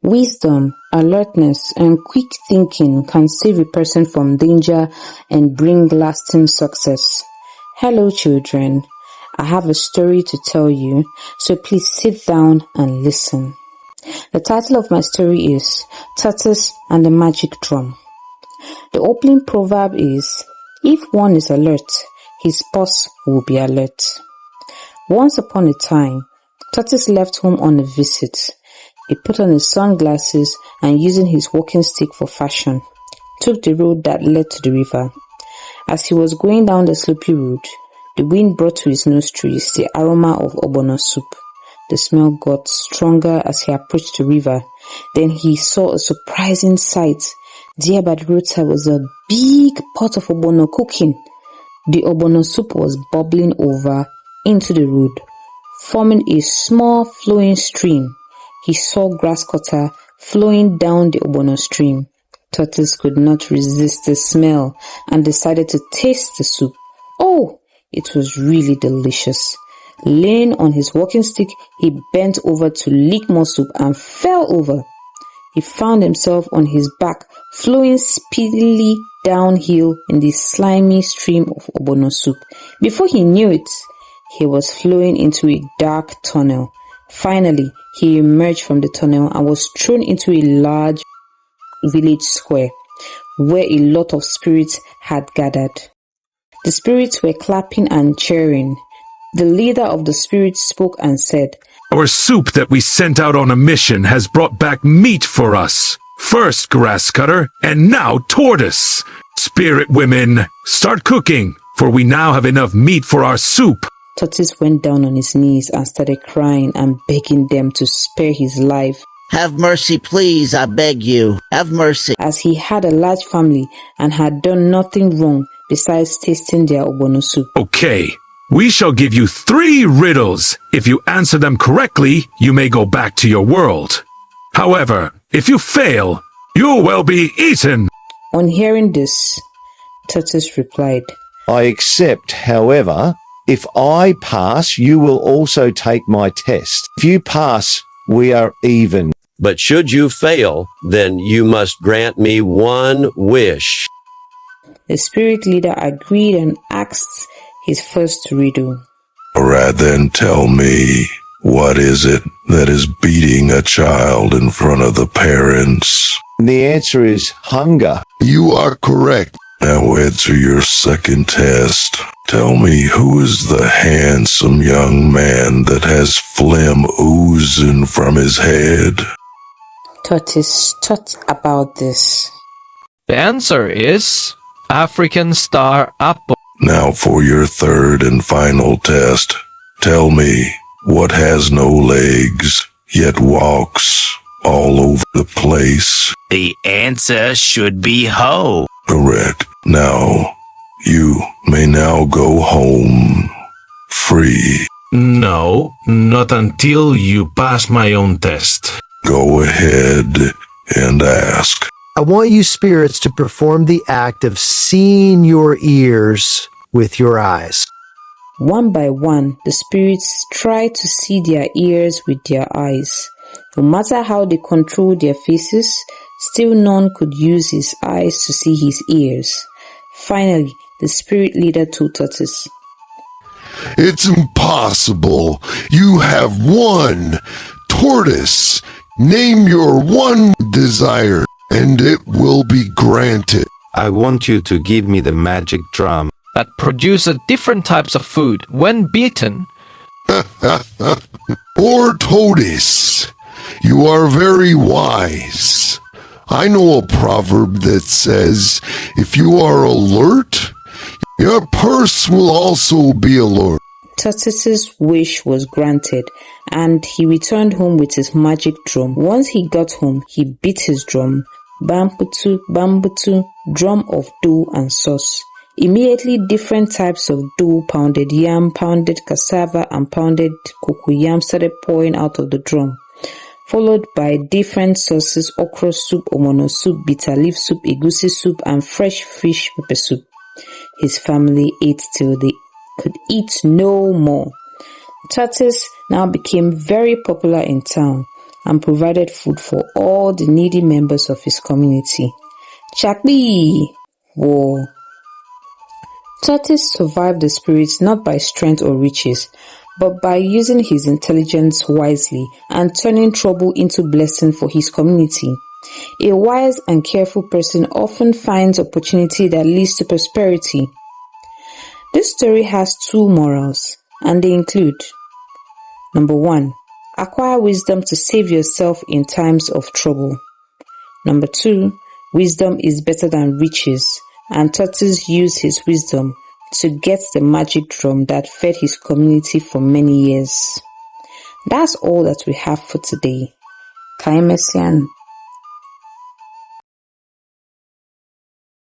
Wisdom, alertness, and quick thinking can save a person from danger and bring lasting success. Hello, children. I have a story to tell you, so please sit down and listen. The title of my story is Tortoise and the Magic Drum. The opening proverb is, if one is alert, his boss will be alert. Once upon a time, Tortoise left home on a visit. He put on his sunglasses and, using his walking stick for fashion, took the road that led to the river. As he was going down the slopy road, the wind brought to his nostrils the aroma of ogbono soup. The smell got stronger as he approached the river. Then he saw a surprising sight. There by the roadside was a big pot of ogbono cooking. The ogbono soup was bubbling over into the road, forming a small flowing stream. He saw grass cutter flowing down the ogbono stream. Tortoise could not resist the smell and decided to taste the soup. Oh, it was really delicious. Laying on his walking stick, he bent over to lick more soup and fell over. He found himself on his back, flowing speedily downhill in the slimy stream of ogbono soup. Before he knew it, he was flowing into a dark tunnel. Finally, he emerged from the tunnel and was thrown into a large village square where a lot of spirits had gathered. The spirits were clapping and cheering. The leader of the spirits spoke and said, "Our soup that we sent out on a mission has brought back meat for us. First Grasscutter, and now Tortoise. Spirit women, start cooking, for we now have enough meat for our soup." Tortoise went down on his knees and started crying and begging them to spare his life. "Have mercy, please, I beg you. Have mercy." As he had a large family and had done nothing wrong besides tasting their ogbono soup. Okay, we shall give you 3 riddles. If you answer them correctly, you may go back to your world. However, if you fail, you will be eaten. On hearing this, Tortoise replied, I accept, however, if I pass, you will also take my test. If you pass, we are even. But should you fail, then you must grant me 1 wish. The spirit leader agreed and asked his first riddle. All right, then tell me, what is it that is beating a child in front of the parents? The answer is hunger. You are correct. Now answer your second test. Tell me, who is the handsome young man that has phlegm oozing from his head? Tortoise thought about this. The answer is African Star Apple. Now for your third and final test. Tell me, what has no legs, yet walks all over the place? The answer should be hoe. Correct. Now, you may now go home free. No, not until you pass my own test. Go ahead and ask. I want you spirits to perform the act of seeing your ears with your eyes. One by one, the spirits tried to see their ears with their eyes. No matter how they controlled their faces, still none could use his eyes to see his ears. Finally, the spirit leader told Tortoise, It's impossible. You have won. Tortoise, name your one desire, and it will be granted. I want you to give me the magic drum that produces different types of food when beaten. Poor Tortoise, you are very wise. I know a proverb that says, if you are alert, your purse will also be alert. Tortoise's wish was granted, and he returned home with his magic drum. Once he got home, he beat his drum. Bambutu, bambutu, drum of dough and sauce. Immediately, different types of dough, pounded yam, pounded cassava, and pounded cocoyam started pouring out of the drum, followed by different sauces: okra soup, ogbono soup, bitter leaf soup, egusi soup, and fresh fish pepper soup. His family ate till they could eat no more. Tortoise now became very popular in town. and provided food for all the needy members of his community. Chakbi! Whoa. Tortoise survived the spirits not by strength or riches, but by using his intelligence wisely and turning trouble into blessing for his community. A wise and careful person often finds opportunity that leads to prosperity. This story has 2 morals, and they include: Number 1. Acquire wisdom to save yourself in times of trouble. Number 2. Wisdom is better than riches, and Tortoise used his wisdom to get the magic drum that fed his community for many years. That's all that we have for today. Kaimesian.